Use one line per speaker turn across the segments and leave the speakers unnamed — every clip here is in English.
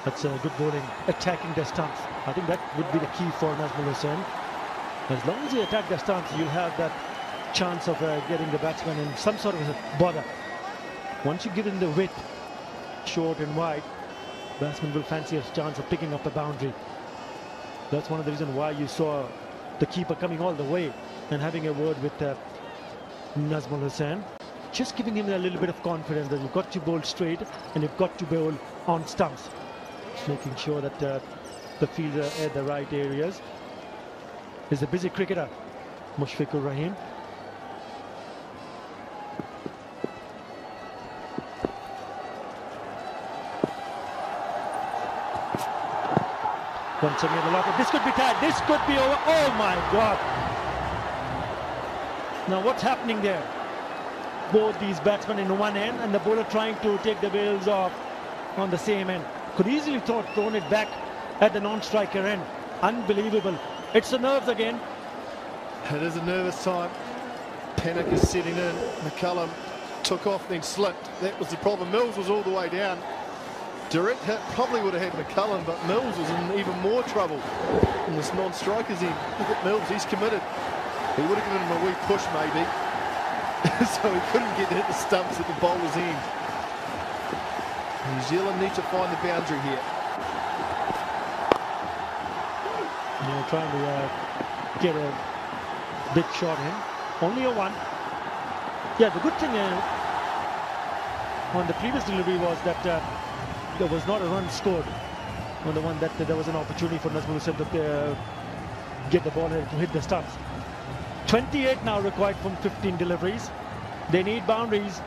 That's a good bowling, attacking the stumps. I think that would be the key for Nazmul Hussain. As long as you attack the stumps, you'll have that chance of getting the batsman in some sort of a bother. Once you give him the width, short and wide, batsman will fancy a chance of picking up a boundary. That's one of the reasons why you saw the keeper coming all the way and having a word with Nazmul Hussain. Just giving him a little bit of confidence that you've got to bowl straight and you've got to bowl on stumps. Making sure that the fields are at the right areas. He's a busy cricketer, Mushfiqur Rahim. Once again, a lot of this could be tied. This could be over. Oh my God! Now what's happening there? Both these batsmen in one end and the bowler trying to take the bails off on the same end. Could easily thrown it back at the non-striker end. Unbelievable. It's the nerves again.
It is a nervous time. Panic is setting in. McCullum took off, then slipped. That was the problem. Mills was all the way down. Direct hit probably would have had McCullum, but Mills was in even more trouble in this non-striker's end. Look at Mills, he's committed. He would have given him a wee push maybe. So he couldn't get to hit the stumps at the bowler's end. New Zealand need to find the boundary here.
Yeah, trying to get a big shot in. Only a one. Yeah, the good thing on the previous delivery was that there was not a run scored on the one that there was an opportunity for Nazmul Hussain to get the ball to hit the stumps. 28 now required from 15 deliveries. They need boundaries.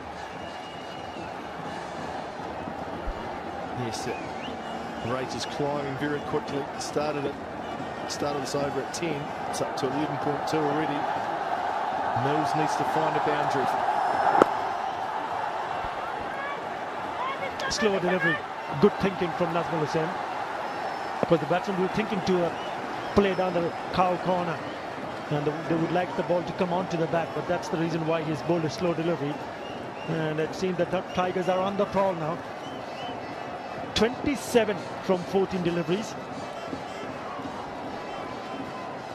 Yes, the rate is climbing very quickly. Started us over at 10. It's up to 11.2 already. Mills needs to find a boundary.
Slower delivery. Good thinking from Nazmul Hussain. Because the batsmen were thinking to play down the cow corner. And they would like the ball to come onto the back. But that's the reason why he's bowled a slow delivery. And it seems that the Tigers are on the prowl now. 27 from 14 deliveries.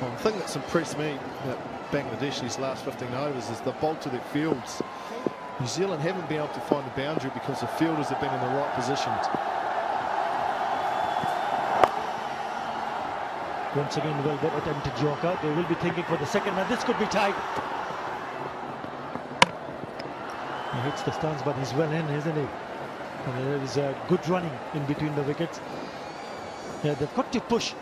One thing that's impressed me about Bangladesh these last 15 overs is the bulk of their fields. New Zealand haven't been able to find the boundary because the fielders have been in the right positions.
Once again, well attempted Yorker. They will be thinking for the second one. This could be tight. He hits the stance, but he's well in, isn't he? And there is a good running in between the wickets. Yeah, they've got to push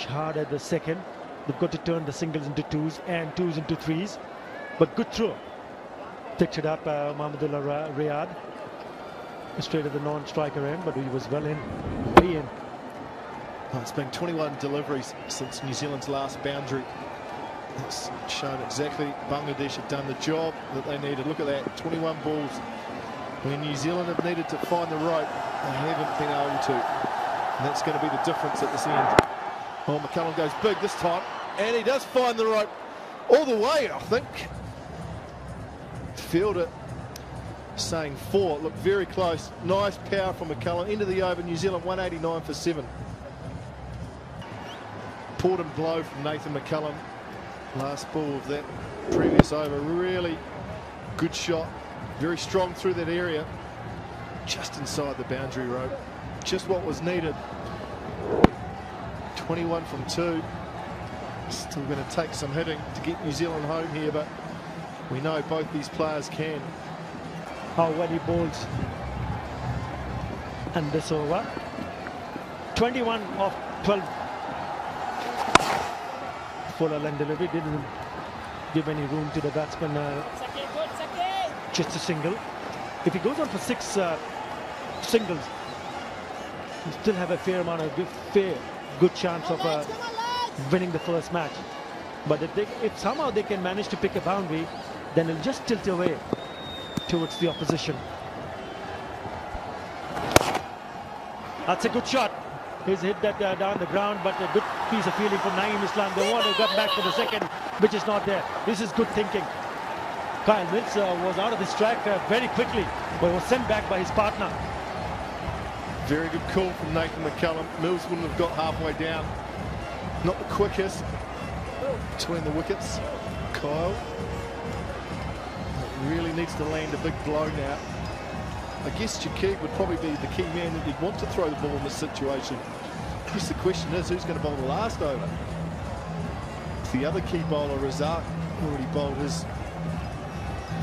hard at the second. They've got to turn the singles into twos and twos into threes. But good throw. Picked it up Mahmudullah Riyad. Straight at the non-striker end, but he was well in, way in.
Oh, it's been 21 deliveries since New Zealand's last boundary. It's shown exactly Bangladesh have done the job that they needed. Look at that, 21 balls. When New Zealand have needed to find the rope, they haven't been able to. And that's going to be the difference at this end. Oh, McCullum goes big this time, and he does find the rope all the way, I think. Fielder saying 4. Look, very close. Nice power from McCullum. Into the over. New Zealand 189 for 7. Port and blow from Nathan McCullum. Last ball of that previous over. Really good shot. Very strong through that area. Just inside the boundary rope. Just what was needed. 21 from 2. Still going to take some hitting to get New Zealand home here, but we know both these players can.
How well he bowls. And this over. 21 of 12. Fuller line delivery. Didn't give any room to the batsman. Just a single. If he goes on for 6 singles, he still have a fair amount of good chance of winning the first match. But if somehow they can manage to pick a boundary, then it'll just tilt away towards the opposition. That's a good shot. He's hit that down the ground, but a good piece of fielding from Naeem Islam. They want to get back for the second, which is not there. This is good thinking. Kyle Mills was out of his track very quickly, but was sent back by his partner.
Very good call from Nathan McCullum. Mills wouldn't have got halfway down. Not the quickest between the wickets. Kyle really needs to land a big blow now. I guess Shakib would probably be the key man that he'd want to throw the ball in this situation. I guess the question is, who's going to bowl the last over? The other key bowler, Razak, already bowled his,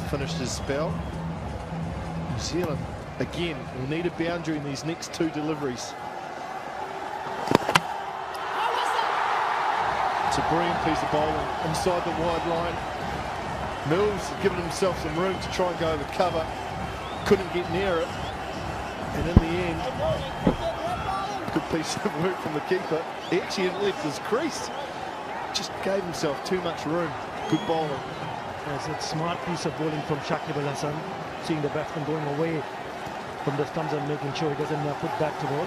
finished his spell. New Zealand, again, will need a boundary in these next two deliveries. It's a brilliant piece of bowling inside the wide line. Mills has given himself some room to try and go over cover. Couldn't get near it. And in the end, good piece of work from the keeper. He actually hadn't left his crease. Just gave himself too much room. Good bowling.
Yes, it's a smart piece of bowling from Shakib Al Hasan, seeing the batsman going away from the stumps and making sure he doesn't put back to bowl.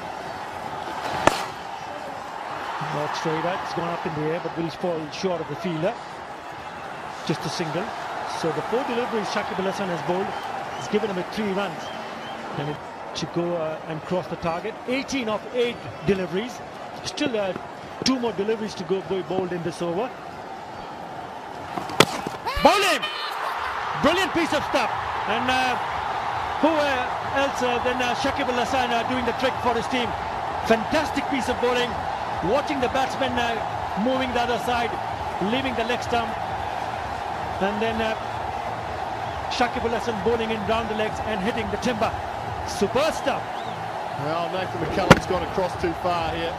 Not straight out, it's gone up in the air, but will fall short of the fielder. Just a single. So the 4 deliveries Shakib Al Hasan has bowled has given him 3 runs. And it should go and cross the target. 18 of 8 deliveries. Still 2 more deliveries to go bowled in this over. Bowling! Brilliant piece of stuff. And who else than Shakib Al Hasan doing the trick for his team. Fantastic piece of bowling. Watching the batsman moving the other side, leaving the leg stump. And then Shakib Al Hasan bowling in round the legs and hitting the timber. Super stuff.
Well, Nathan McCullum's gone across too far here.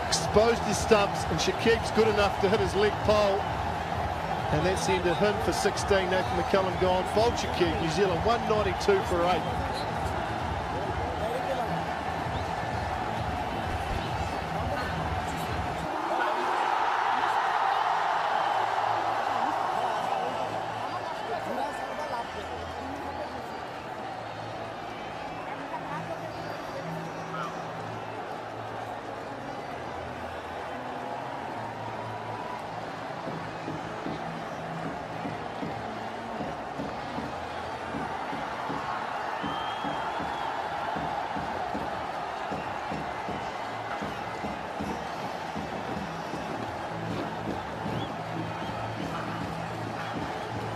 Exposed his stumps, and Shakib's good enough to hit his leg pole. And that's ended him for 16. Nathan McCullum gone. Bowled Shakib. New Zealand 192 for 8.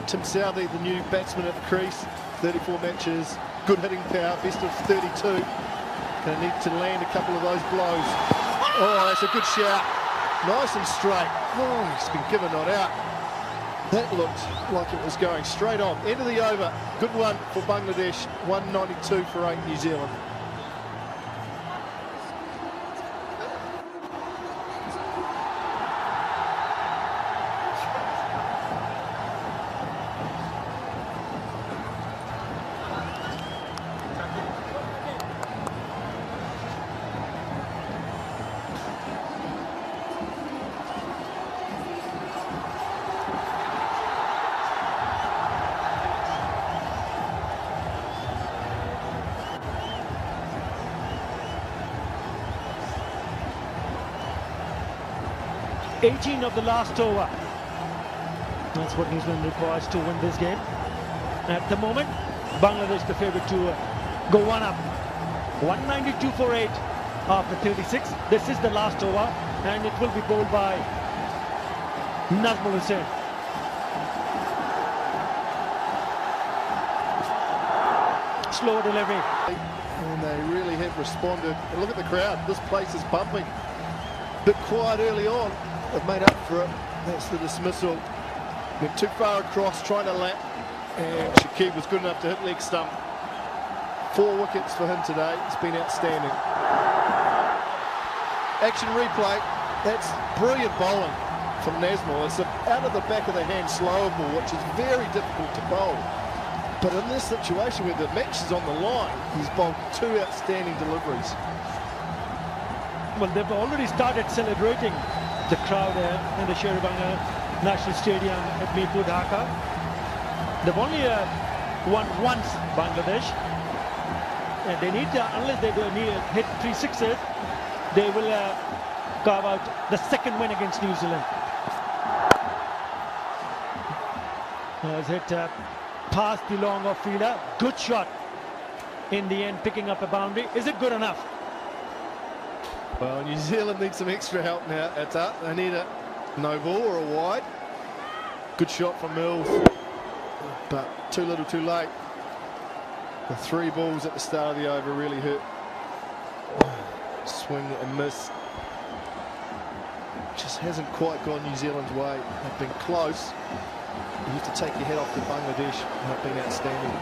Tim Southee, the new batsman at the crease, 34 matches, good hitting power, best of 32. Going to need to land a couple of those blows. Oh, that's a good shout. Nice and straight. Oh, he's been given not out. That looked like it was going straight on. End of the over. Good one for Bangladesh. 192 for 8 New Zealand.
$18 of the last over. That's what New Zealand requires to win this game. At the moment, Bangladesh the favourite to go one up. 192 for 8 after 36. This is the last over, and it will be bowled by Nazmul Hussain. Slow delivery.
And they really have responded. And look at the crowd. This place is bumping. Bit quiet early on. They've made up for it. That's the dismissal. Went too far across, trying to lap. And Shakib was good enough to hit leg stump. 4 wickets for him today. It's been outstanding. Action replay. That's brilliant bowling from Nazmul. It's out of the back of the hand slower ball, which is very difficult to bowl. But in this situation where the match is on the line, he's bowled 2 outstanding deliveries.
Well, they've already started celebrating, the crowd in the Sheribanga National Stadium at Mirpur, Dhaka. They've only won once, Bangladesh. And they need to, unless they do hit 3 sixes, they will carve out the second win against New Zealand. Has hit past the long off fielder. Good shot in the end, picking up a boundary. Is it good enough?
Well, New Zealand needs some extra help now. It's up. They need a no ball or a wide. Good shot from Mills, but too little too late. The 3 balls at the start of the over really hurt. Swing and miss. Just hasn't quite gone New Zealand's way. They've been close. You have to take your head off to Bangladesh. Not being outstanding.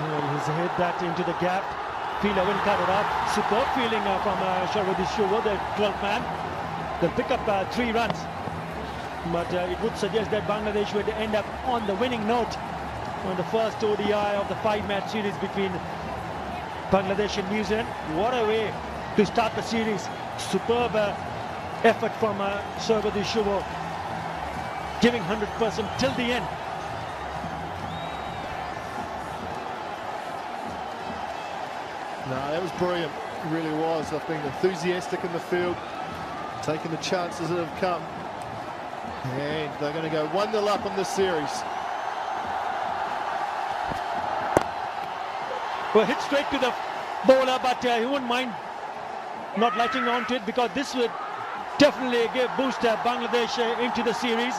Well, he's hit that into the gap. Fielder will cut it up. Superb fielding from Sharwadi Shuvo, the 12th man. They'll pick up 3 runs. But it would suggest that Bangladesh would end up on the winning note on the first ODI of the 5-match series between Bangladesh and New Zealand. What a way to start the series. Superb effort from Sharwadi Shuvo, giving 100% till the end.
No, that was brilliant. It really was. I've been enthusiastic in the field, taking the chances that have come. And they're going to go 1-0 up in this series.
Well, hit straight to the bowler, but he wouldn't mind not latching on to it, because this would definitely boost Bangladesh into the series.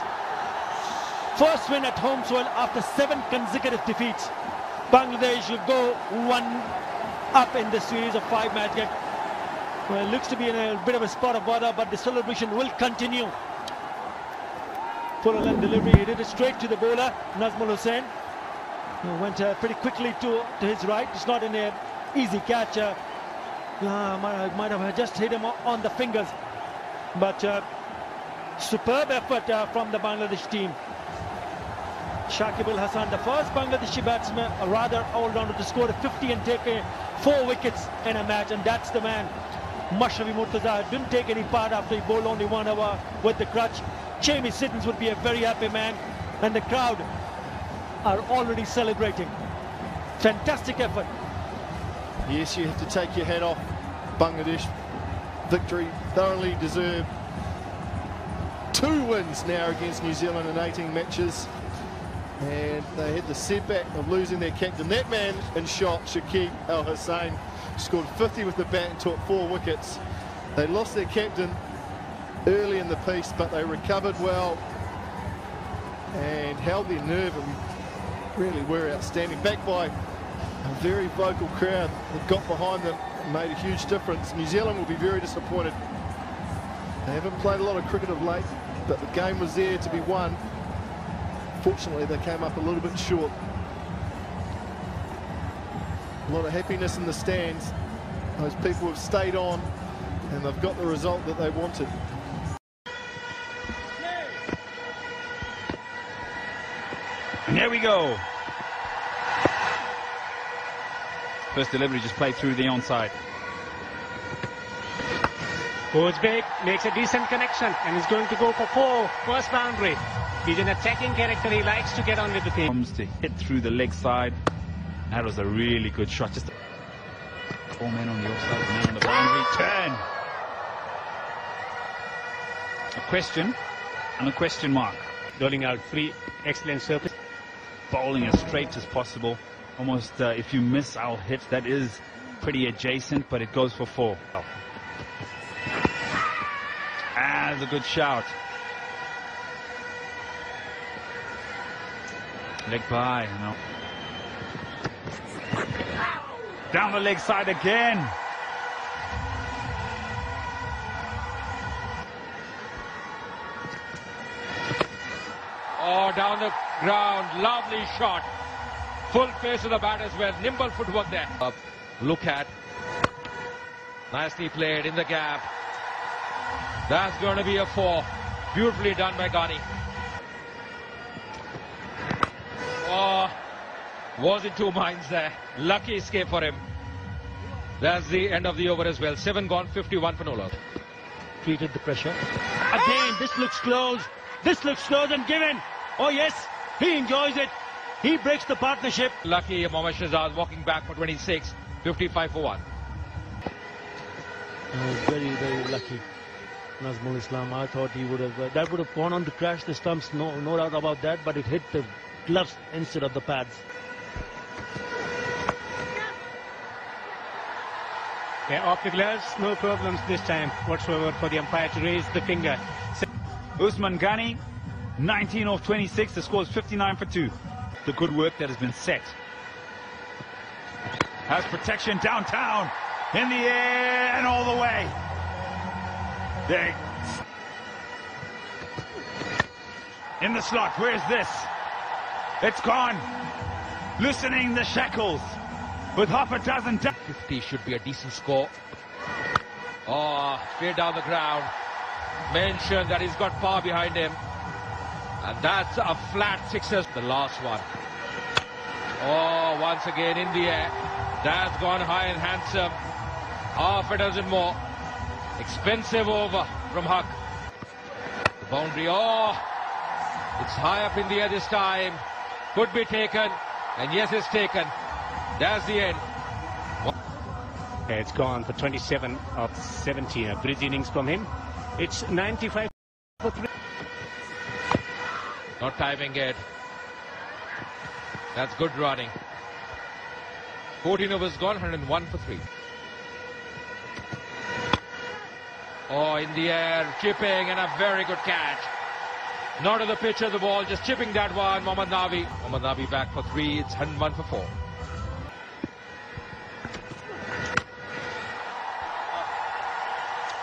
First win at home soil after 7 consecutive defeats. Bangladesh will go 1-up in the series of 5-match game. Well, it looks to be in a bit of a spot of bother, but the celebration will continue. Full length delivery, he did it straight to the bowler, Nazmul Hussain. Went pretty quickly to his right. It's not an easy catch. Might have just hit him on the fingers. But superb effort from the Bangladesh team. Shakib Al Hasan, the first Bangladeshi batsman, a rather all-rounder to score a 50 and take 4 wickets in a match, and that's the man. Mashrafi Murtaza didn't take any part after he bowled only 1 hour with the crutch. Jamie Siddons would be a very happy man, and the crowd are already celebrating. Fantastic effort.
Yes, you have to take your hat off. Bangladesh victory thoroughly deserved. 2 wins now against New Zealand in 18 matches. And they had the setback of losing their captain. That man in shot, Shakib Al Hasan, scored 50 with the bat and took 4 wickets. They lost their captain early in the piece, but they recovered well and held their nerve and really were outstanding. Backed by a very vocal crowd that got behind them and made a huge difference. New Zealand will be very disappointed. They haven't played a lot of cricket of late, but the game was there to be won. Fortunately, they came up a little bit short. A lot of happiness in the stands. Those people have stayed on and they've got the result that they wanted.
And here we go. First delivery just played through the onside.
Goes big, makes a decent connection, and is going to go for 4. First boundary. He's an attacking character. He likes to get on with the team.
Comes to hit through the leg side. That was a really good shot. Just 4 men on the offside, man on the boundary. Turn. A question and a question mark.
Rolling out free, excellent surface.
Bowling as straight as possible. Almost, if you miss, I'll hit. That is pretty adjacent, but it goes for 4. That's a good shout. Leg by, you know. Down the leg side again.
Oh, down the ground, lovely shot. Full face of the bat as well, nimble footwork there. Look at, nicely played in the gap. That's going to be a 4. Beautifully done by Ghani. Oh, was in 2 minds there. Lucky escape for him. That's the end of the over as well. 7 gone, 51 for Nola.
Treated the pressure. Again, this looks close. This looks close and given. Oh yes, he enjoys it. He breaks the partnership.
Lucky Mohammad Shahzad walking back for 26. 55 for 1.
Oh, very, very lucky. Nazmul Islam, I thought he would have, that would have gone on to crash the stumps, no doubt about that, but it hit the gloves instead of the pads.
Yeah, off the gloves, no problems this time whatsoever for the umpire to raise the finger.
Usman Ghani, 19 of 26, the score is 59 for 2. The good work that has been set. Has protection downtown, in the air and all the way. There. In the slot, where's this? It's gone. Loosening the shackles with half a dozen.
50 should be a decent score. Oh, straight down the ground. Mentioned that he's got power behind him. And that's a flat sixer. The last one. Oh, once again in the air. That's gone high and handsome. Half a dozen more. Expensive over from Huck. The boundary. Oh, it's high up in the air this time. Could be taken. And yes, it's taken. That's the end.
Yeah, it's gone for 27 of 17. A bridge innings from him. It's 95 for 3.
Not timing it. That's good running. 14 overs gone, 101 for 3. Oh, in the air, chipping, and a very good catch. Not on the pitch of the ball, just chipping that one. Mohammad Nabi. Mohammad Nabi back for 3. It's 101 for 4.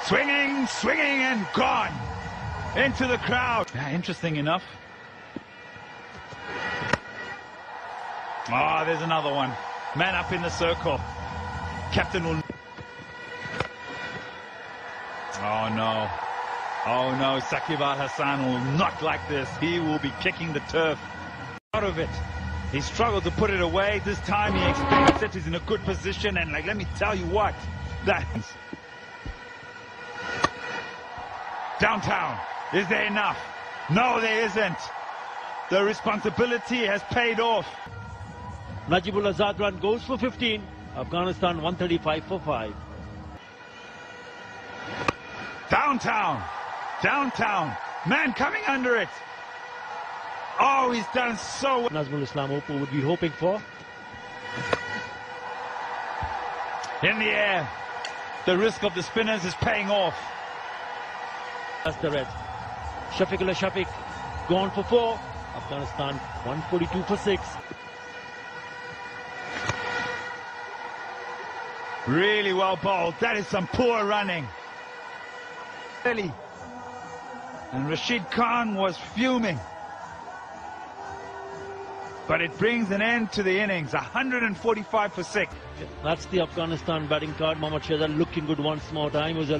Swinging, swinging, and gone into the crowd. Yeah, interesting enough. Oh, there's another one. Man up in the circle. Captain will... Oh, no. Oh, no. Saqib Al Hassan will not like this. He will be kicking the turf out of it. He struggled to put it away. This time he expects it. He's in a good position. And, like, let me tell you what. That's... Downtown. Is there enough? No, there isn't. The responsibility has paid off.
Najibul Azad run goes for 15. Afghanistan 135 for 5.
Downtown. Downtown. Man coming under it. Oh, he's done so well.
Nazmul Islam Oppo would be hoping for.
In the air. The risk of the spinners is paying off.
That's the red. Shafiqullah Shafiq gone for 4. Afghanistan 142 for 6.
Really well bowled. That is some poor running. Really. And Rashid Khan was fuming. But it brings an end to the innings. 145 for 6.
That's the Afghanistan batting card. Mohammad Shahzad looking good once more time. Was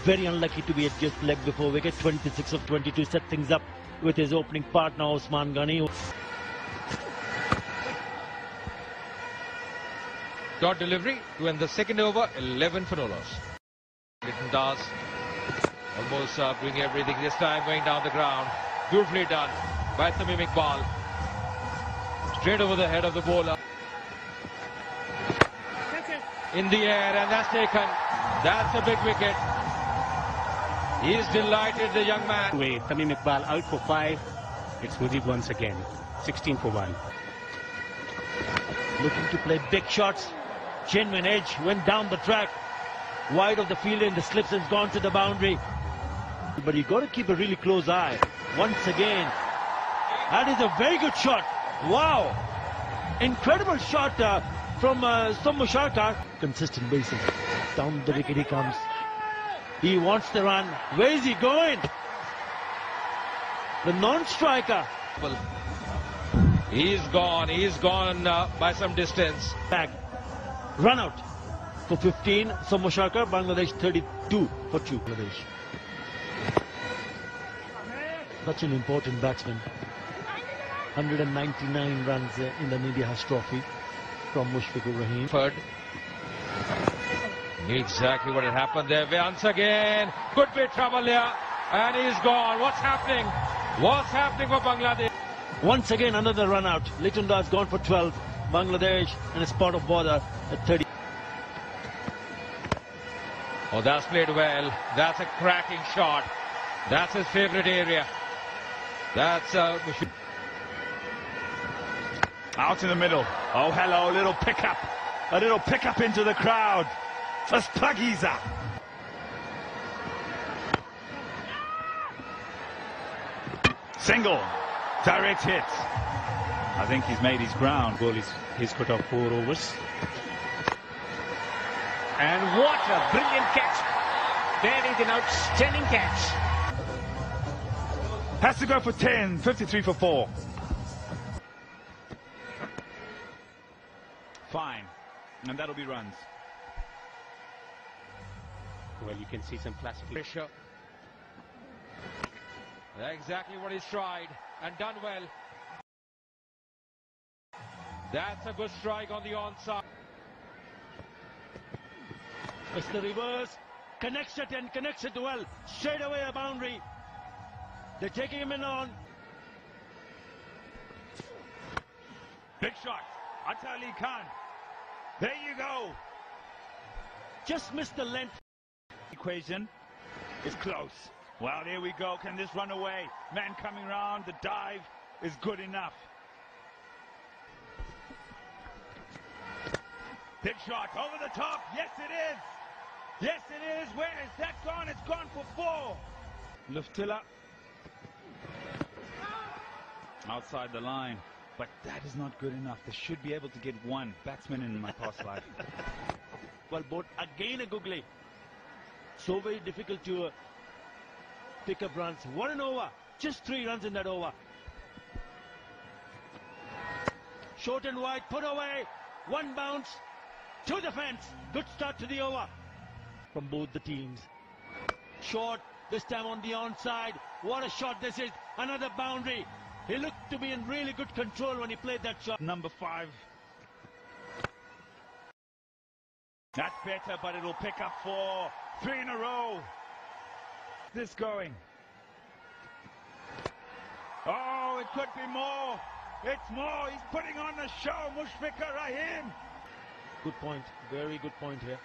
very unlucky to be at just leg before wicket. 26 of 22 set things up with his opening partner Usman Ghani.
Dot delivery to end the second over, 11 for no loss. Litton does almost doing everything this time, going down the ground. Beautifully done by Tamim Iqbal. Straight over the head of the bowler. In the air, and that's taken. That's a big wicket. He's delighted, the young man.
With Tamim Iqbal out for 5. It's Mujib once again. 16 for 1.
Looking to play big shots. Genuine edge, went down the track. Wide of the field and the slips has gone to the boundary. But you've got to keep a really close eye. Once again. That is a very good shot. Wow. Incredible shot from Sommu Sharkar. Consistent basis. Down the wicket he comes. He wants the run. Where is he going? The non-striker.
He's gone by some distance.
Back. Run out for 15. Sommu Sharkar, Bangladesh 32 for 2. Bangladesh. Such an important batsman. 199 runs in the Media House Trophy from Mushfiqur Rahim.
Third. Exactly what had happened there. Once again, could be trouble here. And he's gone. What's happening? What's happening for Bangladesh?
Once again, another run out. Litton has gone for 12. Bangladesh in a spot of bother at 30.
Oh, that's played well. That's a cracking shot. That's his favourite area. That's
out in the middle. Oh, hello, little pickup. A little pickup into the crowd. For Spagiza. Single. Direct hit. I think he's made his ground.
Goal is he's cut off 4 overs. And what a brilliant catch. That is an outstanding catch.
Has to go for 10. 53 for 4. Fine. And that'll be runs.
Well, you can see some classic
pressure. Exactly what he's tried and done well. That's a good strike on the onside.
It's the reverse. Connects it and connects it well. Straight away a boundary. They're taking him in on.
Big shot. Atali Khan. There you go.
Just missed the length.
Equation is close. Well, here we go. Can this run away? Man coming round. The dive is good enough. Big shot over the top. Yes, it is. Yes, it is. Where is that gone? It's gone for 4. Luftilla. Outside the line. But that is not good enough. They should be able to get 1 batsman in my past life.
Well, both again a googly. So very difficult to pick up runs. 1 an over. Just 3 runs in that over. Short and wide. Put away. 1 bounce. To the fence. Good start to the over. From both the teams. Short. This time on the onside. What a shot this is. Another boundary. He looked to be in really good control when he played that shot.
Number 5. That's better, but it'll pick up 4. 3 in a row. This going. Oh, it could be more. It's more. He's putting on the show. Mushfiqur Rahim.
Good point. Very good point here.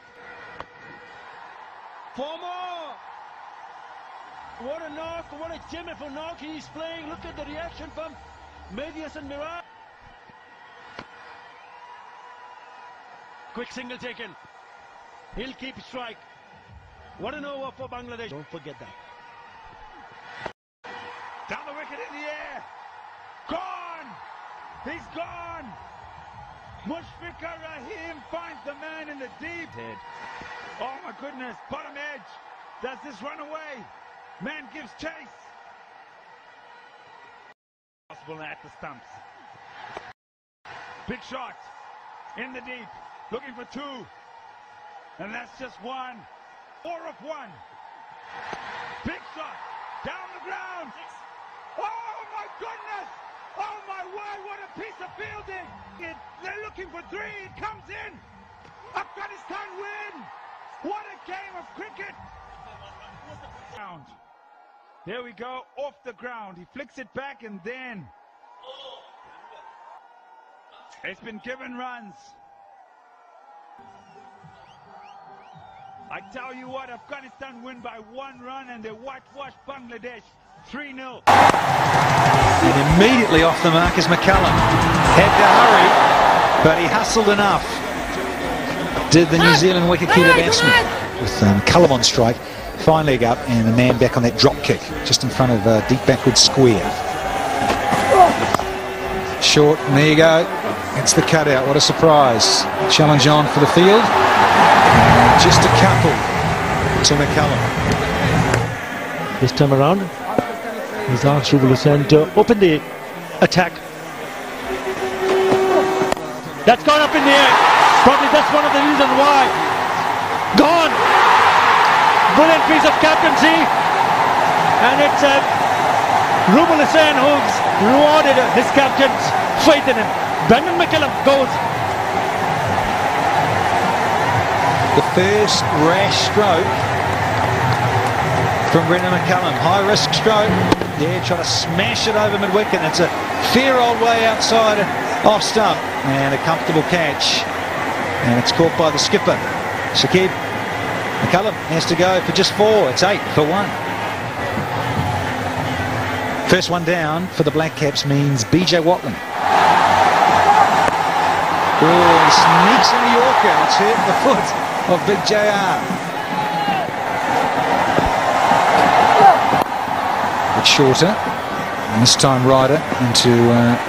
4 more. What a knock. What a Jimmy for knock he's playing. Look at the reaction from Medias and Miraj. Quick single taken. He'll keep strike. What an over for Bangladesh. Don't forget that.
Down the wicket in the air. Gone. He's gone. Mushfiqur Rahim finds the man in the deep head. Oh my goodness. Bottom edge. Does this run away? Man gives chase. Possible at the stumps. Big shot. In the deep. Looking for 2. And that's just 1. 4 of 1. Big shot. Down the ground. Oh my goodness. Oh my word. What a piece of fielding. They're looking for 3. It comes in. Afghanistan win. What a game of cricket. There we go. Off the ground. He flicks it back and then it's been given runs. I tell you what, Afghanistan win by 1 run and they whitewashed Bangladesh 3-0.
And immediately off the mark is McCallum. Had to hurry, but he hustled enough. Did the New Zealand wicketkeeper batsman with McCallum on strike. Fine leg up and the man back on that drop kick just in front of a deep backward square. Short, and there you go. It's the cutout. What a surprise. Challenge on for the field. And just a couple to McCallum.
This time around, he's asked Rubul Hussain to open the attack. That's gone up in the air. Probably that's one of the reasons why. Gone. Brilliant piece of captaincy. And it's Rubul Hussain who's rewarded his captain's faith in him. Brendan McCallum goes.
The first rash stroke from Brendan McCallum. High risk stroke. Yeah, trying to smash it over mid-wicket. It's a fair old way outside off stump. And a comfortable catch. And it's caught by the skipper, Shakib. McCullum has to go for just 4. It's 8 for 1. First one down for the Black Caps means BJ Watling. Oh, he sneaks in a Yorker. It's hurt the foot of Big JR. Bit shorter. And this time Ryder into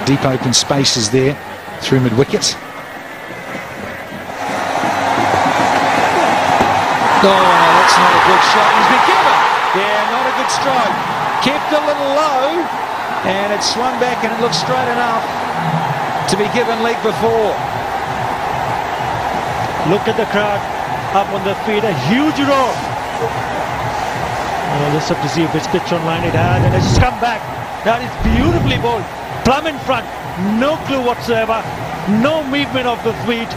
deep open spaces there through mid-wicket. Oh, that's not a good shot. He's been given. Yeah, not a good strike. Kept a little low, and it swung back, and it looked straight enough to be given leg before.
Look at the crowd up on their feet. A huge roar. Let's have to see if it's pitch online. It has, and it's just come back. That is beautifully bowled. Plumb in front. No clue whatsoever. No movement of the feet.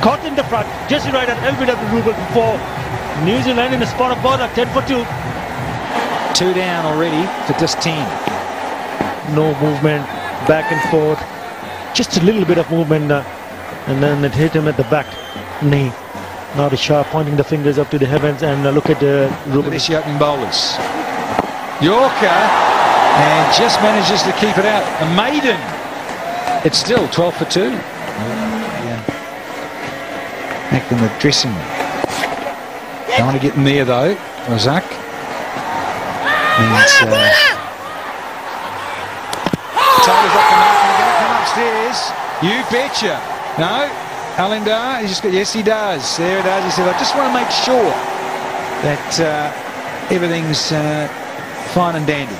Caught in the front, just right at LBW Rubel before. New Zealand in a spot of bother, 10 for 2.
2 down already for this team.
No movement, back and forth. Just a little bit of movement, and then it hit him at the back knee. Now the sharp pointing the fingers up to the heavens, and look at Rubel.
The opening bowlers. Yorker, and just manages to keep it out. A maiden. It's still 12 for 2. Back in the dressing room. Don't want to get in there though, Razak. And Taylor's up the mark and going to come upstairs. You betcha. No, Allendar, he's just got, yes he does. There it is. He said, I just want to make sure that everything's fine and dandy.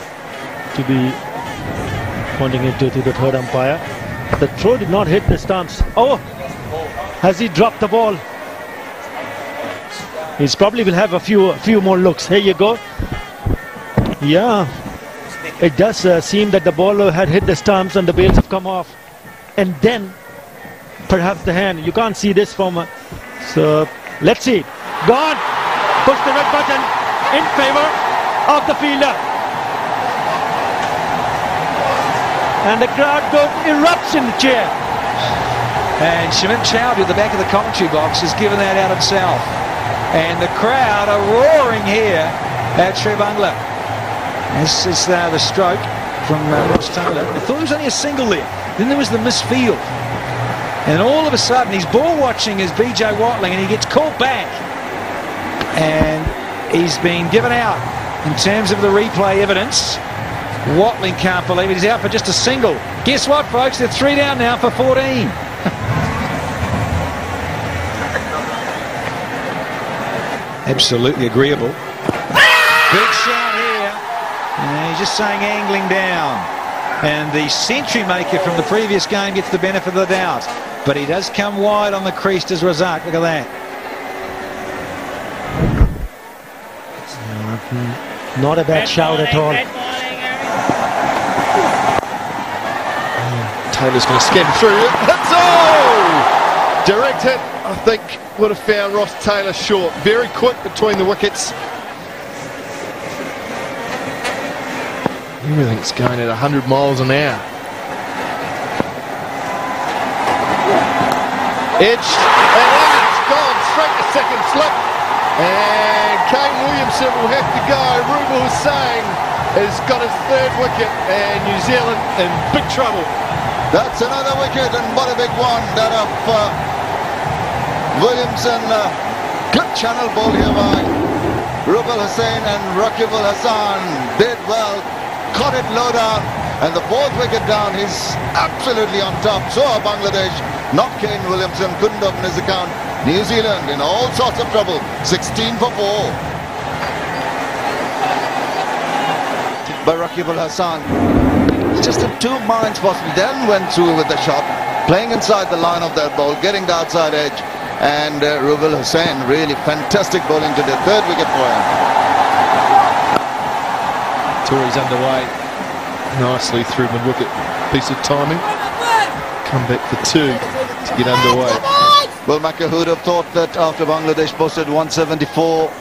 To be pointing it to the third umpire. The throw did not hit the stumps. Oh! Has he dropped the ball? He's probably will have a few more looks. Here you go. Yeah, it does seem that the ball had hit the stumps and the bails have come off, and then perhaps the hand. You can't see this from. So let's see. Gone. Push the red button in favor of the fielder, and the crowd erupts in the chair.
And Shamin Chowdhury at the back of the commentary box has given that out himself. And the crowd are roaring here at Sri Bangla. This is the stroke from Ross Taylor. I thought it was only a single there. Then there was the misfield. And all of a sudden, he's ball watching as BJ Watling, and he gets called back. And he's been given out in terms of the replay evidence. Watling can't believe it. He's out for just a single. Guess what, folks? They're 3 down now for 14. Absolutely agreeable. Big shot here. And he's just saying angling down. And the century maker from the previous game gets the benefit of the doubt. But he does come wide on the crease, does Razak. Look at that.
Not a bad shout at all.
Taylor's going to scan through it. That's all! Direct hit, I think, would have found Ross Taylor short. Very quick between the wickets. Everything's going at 100 miles an hour. Edged, and it's gone straight to second slip. And Kane Williamson will have to go. Rubel Hussain has got his 3rd wicket, and New Zealand in big trouble.
That's another wicket, and what a big one. That of Williamson. Good channel ball here by Rubel Hussain, and Rakib Al Hassan did well. Caught it low down, and the 4th wicket down. He's absolutely on top. So are Bangladesh. Not Kane Williamson. Couldn't open his account. New Zealand in all sorts of trouble. 16 for 4. By Rakib Al Hassan. Just in 2 minds possibly. Then went through with the shot, playing inside the line of that ball, getting the outside edge. And Rubel Hussain, really fantastic bowling to the 3rd wicket for him.
Tory's underway nicely through mid-wicket. Piece of timing. Come back for 2 to get underway.
Well, Macca, who'd have thought that after Bangladesh posted 174,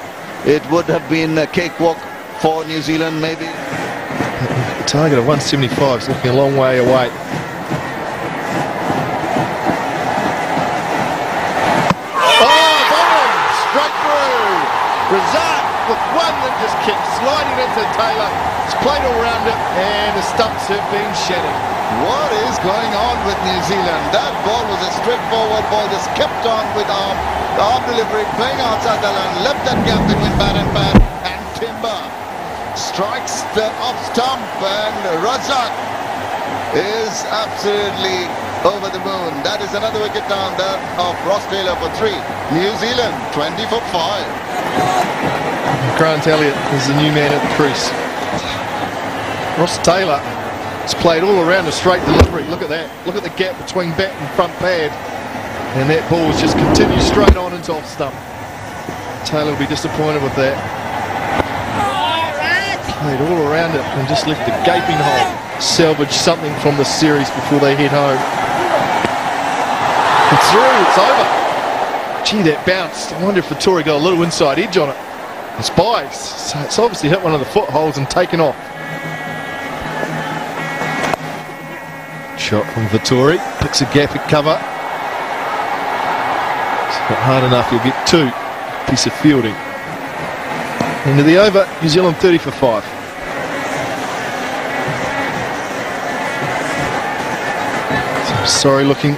it would have been a cakewalk for New Zealand, maybe.
The target of 175 is looking a long way away. Oh, bomb! Straight through! just kept sliding into Taylor. It's played all around it, and the stumps have been shattered.
What is going on with New Zealand? That ball was a straightforward ball, just kept on with arm. The arm delivery, playing outside the line, left that gap between bat and bat, and Timber strikes the off stump, and Razak is absolutely over the moon. That is another wicket down there of Ross Taylor for 3. New Zealand 20 for 5.
Grant Elliott is the new man at the crease. Ross Taylor has played all around a straight delivery. Look at that. Look at the gap between bat and front pad. And that ball has just continued straight on into off stump. Taylor will be disappointed with that. Played all around it and just left a gaping hole. Salvage something from the series before they head home. It's through, it's over. Gee, that bounced. I wonder if Vittori got a little inside edge on it. It's by, so it's obviously hit one of the footholds and taken off. Shot from Vittori, picks a gap at cover. It's not hard enough, you'll get 2. Piece of fielding. End of the over, New Zealand 30 for 5. Some sorry looking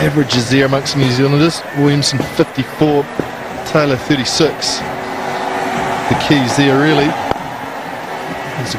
averages there amongst New Zealanders. Williamson 54, Taylor 36. The keys there really. It's a good